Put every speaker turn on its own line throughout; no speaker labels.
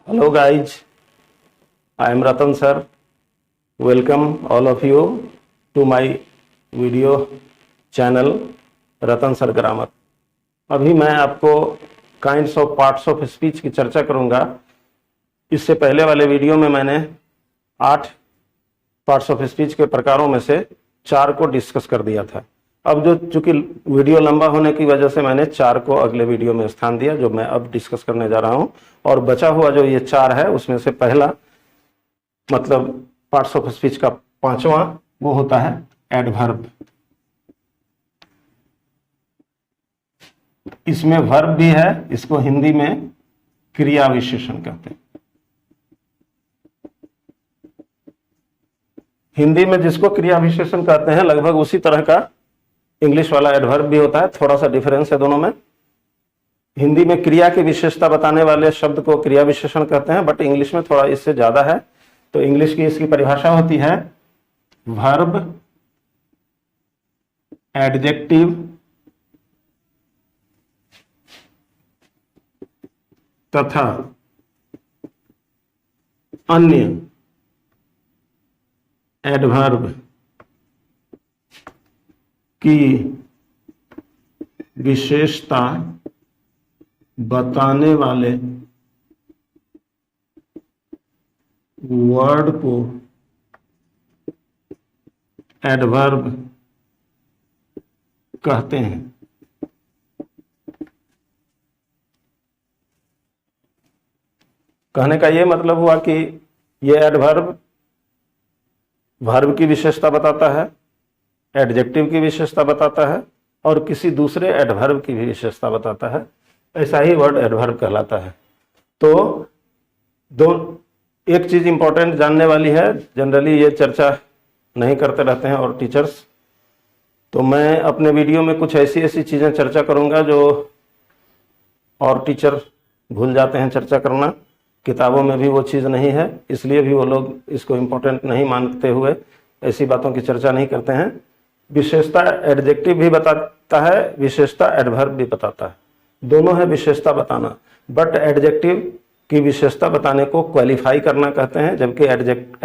Hello guys, I am Ratan sir. Welcome all of you to my video channel Ratan sir grammar. अभी मैं आपको kinds of parts of speech की चर्चा करूंगा। इससे पहले वाले वीडियो में मैंने 8 पार्ट्स ऑफ स्पीच के प्रकारों में से 4 को डिस्कस कर दिया था। अब जो चूंकि वीडियो लंबा होने की वजह से मैंने 4 को अगले वीडियो में स्थान दिया, जो मैं अब डिस्कस करने जा रहा हूं। और बचा हुआ जो ये 4 है उसमें से पहला मतलब पार्ट्स ऑफ स्पीच का 5वां वो होता है एडवर्ब। इसमें वर्ब भी है, इसको हिंदी में क्रिया विशेषण कहते हैं। हिंदी में जिसको क्रिया विशेषण कहते हैं लगभग उसी तरह का इंग्लिश वाला एडवर्ब भी होता है। थोड़ा सा डिफरेंस है दोनों में। हिंदी में क्रिया की विशेषता बताने वाले शब्द को क्रिया विशेषण कहते हैं, बट इंग्लिश में थोड़ा इससे ज्यादा है। तो इंग्लिश की इसकी परिभाषा होती है वर्ब, एडजेक्टिव तथा अन्य एडवर्ब की विशेषता बताने वाले वर्ड को एडवर्ब कहते हैं। कहने का यह मतलब हुआ कि यह एडवर्ब वर्ब की विशेषता बताता है, एडजेक्टिव की विशेषता बताता है और किसी दूसरे एडवर्ब की भी विशेषता बताता है। ऐसा ही वर्ड एडवर्ब कहलाता है। तो एक चीज इंपॉर्टेंट जानने वाली है, जनरली ये चर्चा नहीं करते रहते हैं और टीचर्स, तो मैं अपने वीडियो में कुछ ऐसी चीजें चर्चा करूंगा जो और टीचर भूल जाते हैं चर्चा करना। किताबों में भी वो चीज नहीं है, इसलिए भी वो लोग इसको इंपॉर्टेंट नहीं मानते हुए ऐसी बातों की चर्चा नहीं करते हैं। विशेषता एडजेक्टिव भी बताता है, विशेषता एडवर्ब भी बताता है। दोनों है विशेषता बताना, बट एडजेक्टिव की विशेषता बताने को क्वालिफाई करना कहते हैं, जबकि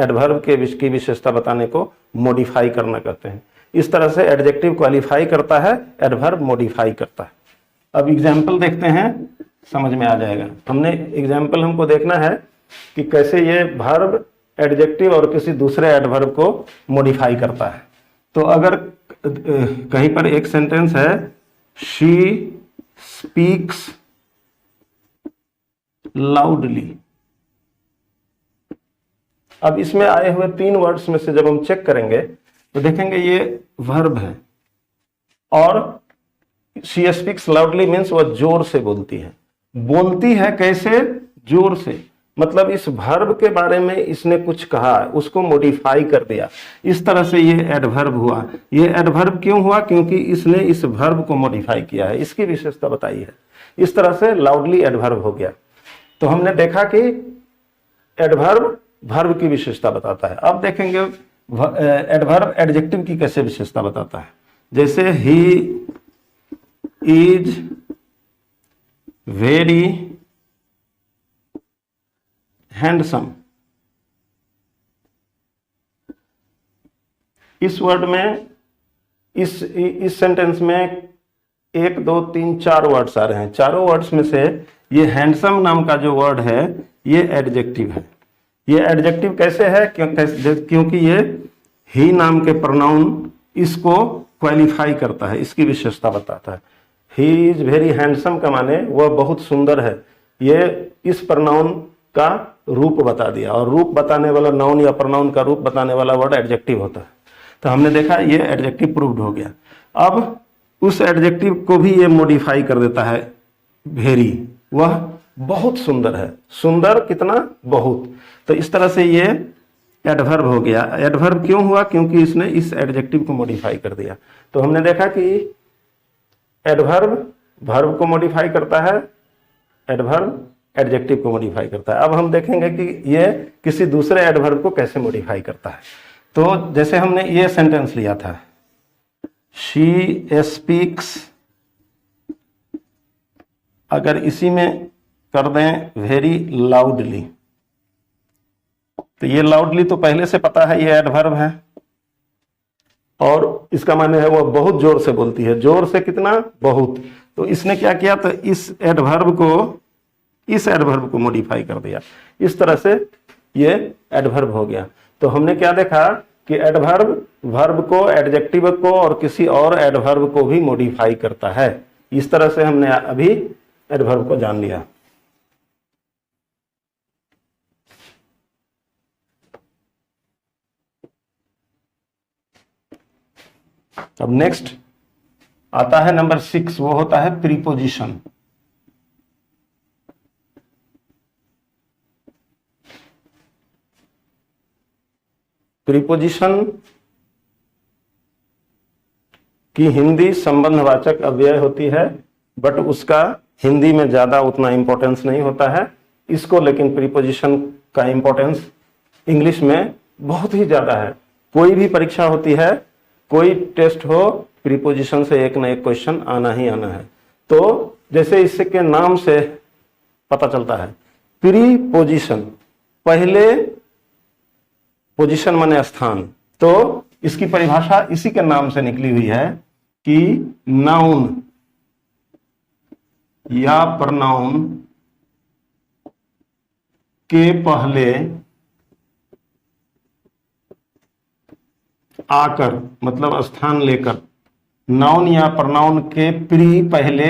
एडवर्ब की विशेषता बताने को मॉडिफाई करना कहते हैं। इस तरह से एडजेक्टिव क्वालिफाई करता है, एडवर्ब मॉडिफाई करता है। अब एग्जाम्पल देखते हैं, समझ में आ जाएगा। हमको देखना है कि कैसे ये वर्ब एडजेक्टिव और किसी दूसरे एडवर्ब को मॉडिफाई करता है। तो अगर कहीं पर एक सेंटेंस है शी स्पीक्स लाउडली। अब इसमें आए हुए 3 वर्ड्स में से जब हम चेक करेंगे तो देखेंगे ये वर्ब है और शी स्पीक्स लाउडली मीन्स वह जोर से बोलती है। बोलती है कैसे? जोर से। मतलब इस वर्ब के बारे में इसने कुछ कहा, उसको मॉडिफाई कर दिया। इस तरह से ये एडवर्ब हुआ। ये एडवर्ब क्यों हुआ? क्योंकि इसने इस वर्ब को मॉडिफाई किया है, इसकी विशेषता बताई है। इस तरह से लाउडली एडवर्ब हो गया। तो हमने देखा कि एडवर्ब वर्ब की विशेषता बताता है। अब देखेंगे एडवर्ब एडजेक्टिव की कैसे विशेषता बताता है। जैसे ही इज वेरी हैंडसम। इस वर्ड में इस सेंटेंस में 1 2 3 4 वर्ड्स आ रहे हैं। चारों वर्ड्स में से ये हैंडसम नाम का जो वर्ड है ये एडजेक्टिव है। ये एडजेक्टिव कैसे है? क्योंकि ये ही नाम के प्रोनाउन इसको क्वालिफाई करता है, इसकी विशेषता बताता है। ही इज वेरी हैंडसम का माने वह बहुत सुंदर है। ये इस प्रोनाउन का रूप बता दिया, और रूप बताने वाला नाउन या प्रोनाउन का रूप बताने वाला वर्ड एडजेक्टिव होता है। तो हमने देखा ये एडजेक्टिव प्रूव्ड हो गया। अब उस एडजेक्टिव को भी ये मॉडिफाई कर देता है। वेरी, वह बहुत सुंदर है। सुंदर कितना? बहुत। तो इस तरह से ये एडवर्ब हो गया। एडवर्ब क्यों हुआ? क्योंकि इसने इस एडजेक्टिव को मॉडिफाई कर दिया। तो हमने देखा कि एडवर्ब वर्ब को मॉडिफाई करता है, एडवर्ब एडजेक्टिव को मॉडिफाई करता है। अब हम देखेंगे कि ये किसी दूसरे एडवर्ब को कैसे मॉडिफाई करता है। तो जैसे हमने ये सेंटेंस लिया था, शी स्पीक्स, अगर इसी में कर दें वेरी लाउडली। तो ये लाउडली तो पहले से पता है, ये एडवर्ब है, और इसका माने है वो बहुत जोर से बोलती है। जोर से कितना? बहुत। तो इसने क्या किया? तो इस एडवर्ब को मॉडिफाई कर दिया। इस तरह से ये एडवर्ब हो गया। तो हमने क्या देखा कि एडवर्ब वर्ब को, एडजेक्टिव को और किसी और एडवर्ब को भी मॉडिफाई करता है। इस तरह से हमने अभी एडवर्ब को जान लिया। अब नेक्स्ट आता है नंबर 6, वो होता है प्रीपोजिशन। प्रीपोजिशन की हिंदी संबंधवाचक अव्यय होती है, बट उसका हिंदी में ज्यादा उतना इंपॉर्टेंस नहीं होता है। इसको लेकिन प्रीपोजिशन का इंपॉर्टेंस इंग्लिश में बहुत ही ज्यादा है। कोई भी परीक्षा होती है, कोई टेस्ट हो, प्रीपोजिशन से एक ना एक क्वेश्चन आना ही आना है। तो जैसे इसके नाम से पता चलता है, प्रीपोजिशन, पहले, पोजीशन माने स्थान। तो इसकी परिभाषा इसी के नाम से निकली हुई है कि नाउन या प्रनाउन के पहले आकर, मतलब स्थान लेकर, नाउन या प्रनाउन के प्री पहले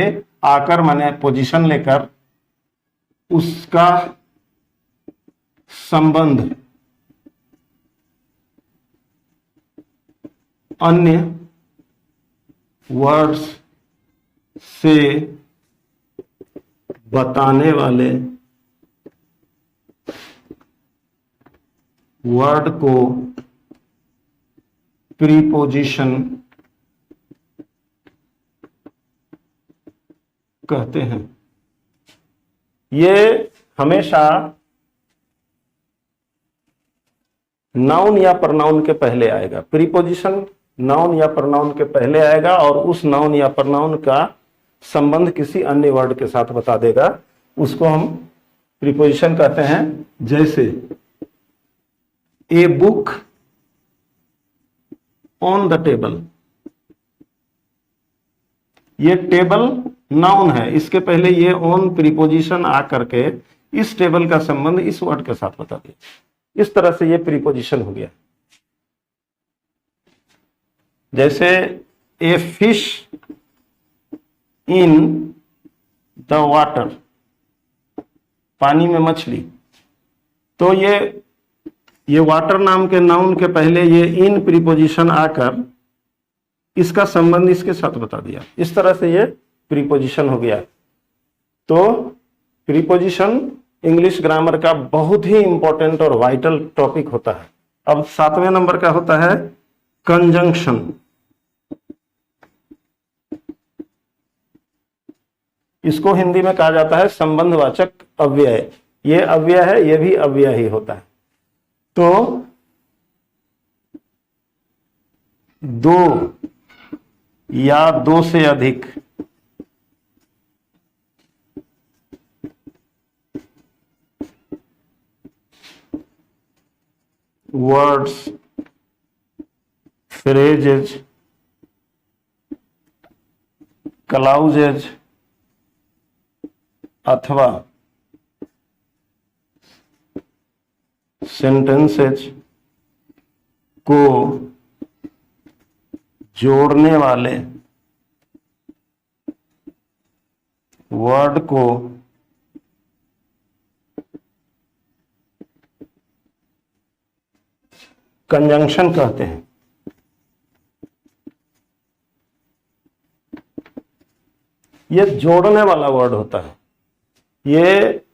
आकर माने पोजीशन लेकर, उसका संबंध अन्य वर्ड्स से बताने वाले वर्ड को प्रीपोजिशन कहते हैं। ये हमेशा नाउन या प्रनाउन के पहले आएगा। प्रीपोजिशन नाउन या प्रनाउन के पहले आएगा और उस नाउन या प्रनाउन का संबंध किसी अन्य वर्ड के साथ बता देगा। उसको हम प्रीपोजिशन कहते हैं। जैसे a book on the table, ये टेबल नाउन है, इसके पहले ये ऑन प्रीपोजिशन आ करके इस टेबल का संबंध इस वर्ड के साथ बता दिया। इस तरह से ये प्रीपोजिशन हो गया। जैसे a fish in the water, पानी में मछली, तो ये वाटर नाम के नाउन के पहले ये इन प्रीपोजिशन आकर इसका संबंध इसके साथ बता दिया। इस तरह से ये प्रीपोजिशन हो गया। तो प्रीपोजिशन इंग्लिश ग्रामर का बहुत ही इंपॉर्टेंट और वाइटल टॉपिक होता है। अब 7वें नंबर का होता है कंजंक्शन। इसको हिंदी में कहा जाता है संबंधवाचक अव्यय। ये अव्यय है, ये भी अव्यय ही होता है। तो दो या दो से अधिक वर्ड्स, फ्रेजेज, क्लाउजेज अथवा सेंटेंसेज को जोड़ने वाले वर्ड को कंजंक्शन कहते हैं। ये जोड़ने वाला वर्ड होता है। ये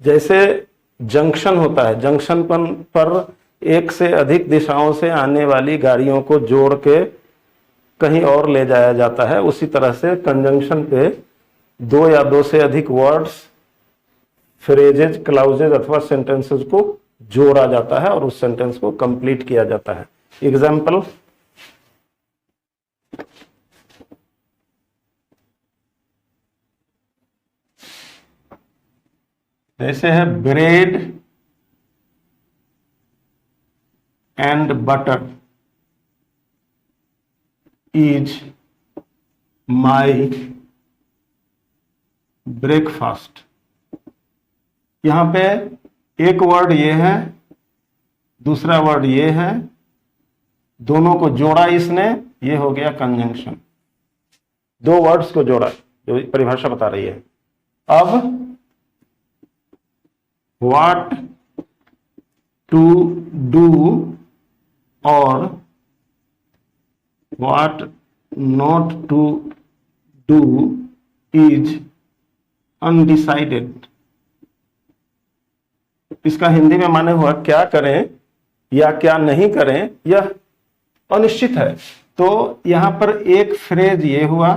जैसे जंक्शन होता है, जंक्शन पर एक से अधिक दिशाओं से आने वाली गाड़ियों को जोड़ के कहीं और ले जाया जाता है, उसी तरह से कंजंक्शन पे दो या दो से अधिक वर्ड्स, फ्रेजेज, क्लाउजेज अथवा सेंटेंसेस को जोड़ा जाता है और उस सेंटेंस को कंप्लीट किया जाता है। एग्जाम्पल, जैसे है bread and butter is my breakfast. यहां पे एक वर्ड ये है, दूसरा वर्ड ये है, दोनों को जोड़ा इसने, ये हो गया कंजंक्शन। दो वर्ड्स को जोड़ा, जो परिभाषा बता रही है। अब व्हाट टू डू और what not to do is undecided. इसका हिंदी में माने हुआ क्या करें या क्या नहीं करें यह अनिश्चित है। तो यहां पर एक फ्रेज ये हुआ,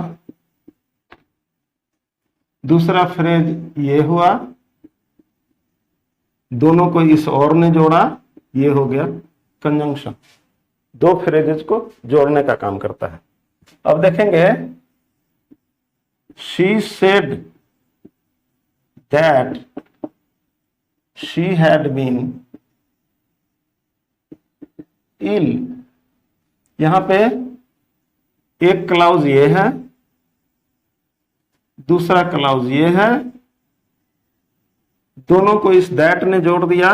दूसरा फ्रेज ये हुआ, दोनों को इस और ने जोड़ा, ये हो गया कंजंक्शन। दो फ्रेजेस को जोड़ने का काम करता है। अब देखेंगे, she said that she had been ill. यहां पे एक क्लाउज ये है, दूसरा क्लाउज ये है, दोनों को इस दैट ने जोड़ दिया,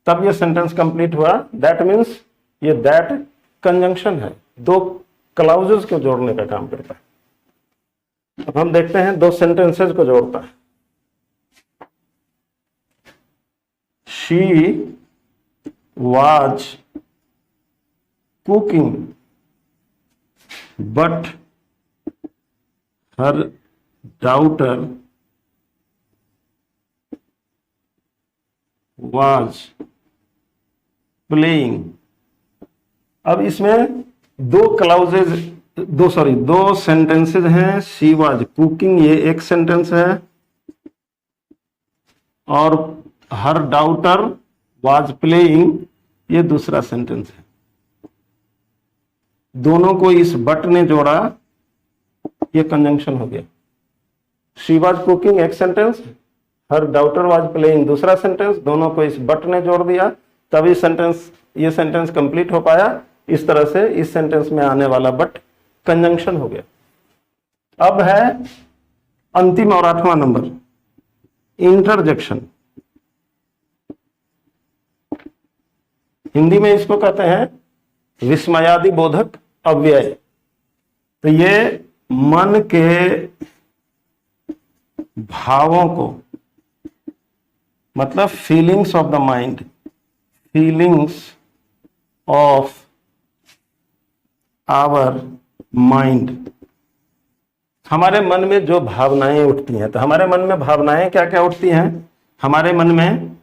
तब ये सेंटेंस कंप्लीट हुआ। दैट मीन्स ये दैट कंजंक्शन है, दो क्लाउजेस को जोड़ने का काम करता है। अब हम देखते हैं दो सेंटेंसेस को जोड़ता है। She was cooking but her daughter was playing. अब इसमें दो सेंटेंसेस हैं। शी वाज कुकिंग ये एक सेंटेंस है, और हर डाउटर वाज प्लेइंग ये दूसरा सेंटेंस है। दोनों को इस बट ने जोड़ा, ये कंजंक्शन हो गया। शी वाज कुकिंग एक sentence, her daughter was playing दूसरा सेंटेंस, दोनों को इस बट ने जोड़ दिया, तभी ये सेंटेंस कंप्लीट हो पाया। इस तरह से इस सेंटेंस में आने वाला बट कंजंक्शन हो गया। अब है अंतिम और 8वां नंबर, इंटरजेक्शन। हिंदी में इसको कहते हैं विस्मयादि बोधक अव्यय। तो ये मन के भावों को, मतलब feelings of the mind, feelings of our mind, हमारे मन में जो भावनाएं उठती हैं। तो हमारे मन में भावनाएं क्या क्या उठती हैं? हमारे मन में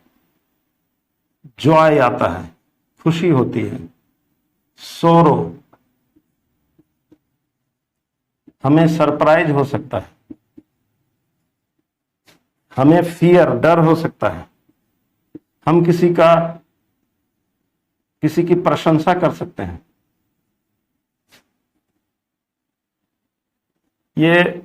जॉय आता है, खुशी होती है, सोरो, हमें सरप्राइज हो सकता है, हमें फियर डर हो सकता है, हम किसी की प्रशंसा कर सकते हैं। ये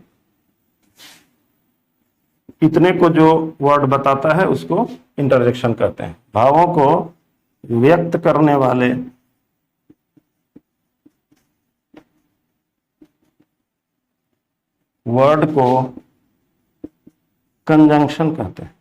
इतने को जो वर्ड बताता है उसको इंटरजेक्शन कहते हैं। भावों को व्यक्त करने वाले वर्ड को कंजंक्शन कहते हैं।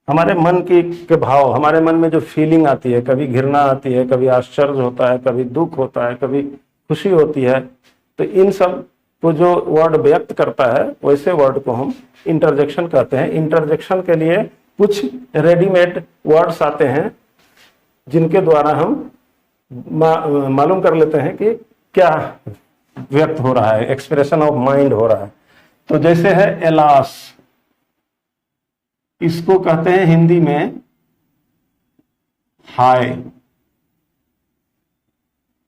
हमारे मन के भाव, हमारे मन में जो फीलिंग आती है, कभी घृणा आती है, कभी आश्चर्य होता है, कभी दुख होता है, कभी खुशी होती है, तो इन सब को जो वर्ड व्यक्त करता है वैसे वर्ड को हम इंटरजेक्शन कहते हैं। इंटरजेक्शन के लिए कुछ रेडीमेड वर्ड्स आते हैं जिनके द्वारा हम मालूम कर लेते हैं कि क्या व्यक्त हो रहा है, एक्सप्रेशन ऑफ माइंड हो रहा है। तो जैसे है एलास, इसको कहते हैं हिंदी में हाय।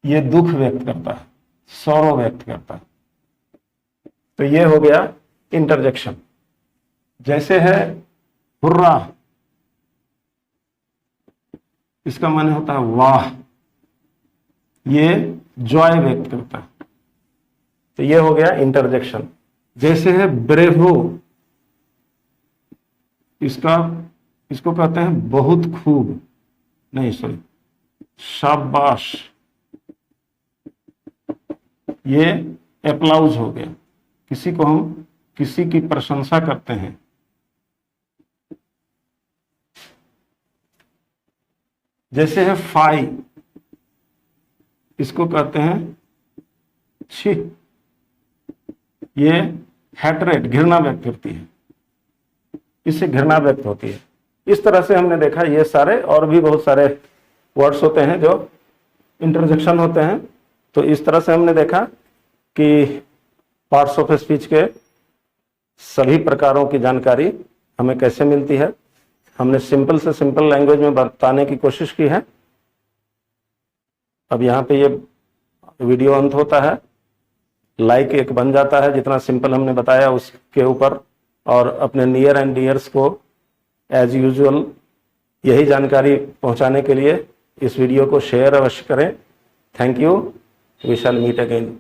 ये दुख व्यक्त करता है, सौरो व्यक्त करता है। तो ये हो गया इंटरजेक्शन। जैसे है हुर्रा, इसका माने होता है वाह। ये जॉय व्यक्त करता है। तो ये हो गया इंटरजेक्शन। जैसे है ब्रेवो, इसको कहते हैं बहुत खूब, नहीं सॉरी, शाबाश, ये एप्लाउज हो गया। किसी को हम किसी की प्रशंसा करते हैं। जैसे है फाई, इसको कहते हैं छी, ये हैटरेट, घृणा व्यक्त होती है, इससे घृणा व्यक्त होती है। इस तरह से हमने देखा ये सारे और भी बहुत सारे वर्ड्स होते हैं जो इंटरजेक्शन होते हैं। तो इस तरह से हमने देखा कि पार्ट्स ऑफ स्पीच के सभी प्रकारों की जानकारी हमें कैसे मिलती है। हमने सिंपल से सिंपल लैंग्वेज में बताने की कोशिश की है। अब यहाँ पे ये वीडियो अंत होता है। लाइक एक बन जाता है जितना सिंपल हमने बताया उसके ऊपर, और अपने नियर एंड डियर्स को एज यूजुअल यही जानकारी पहुंचाने के लिए इस वीडियो को शेयर अवश्य करें। Thank you, we shall meet again.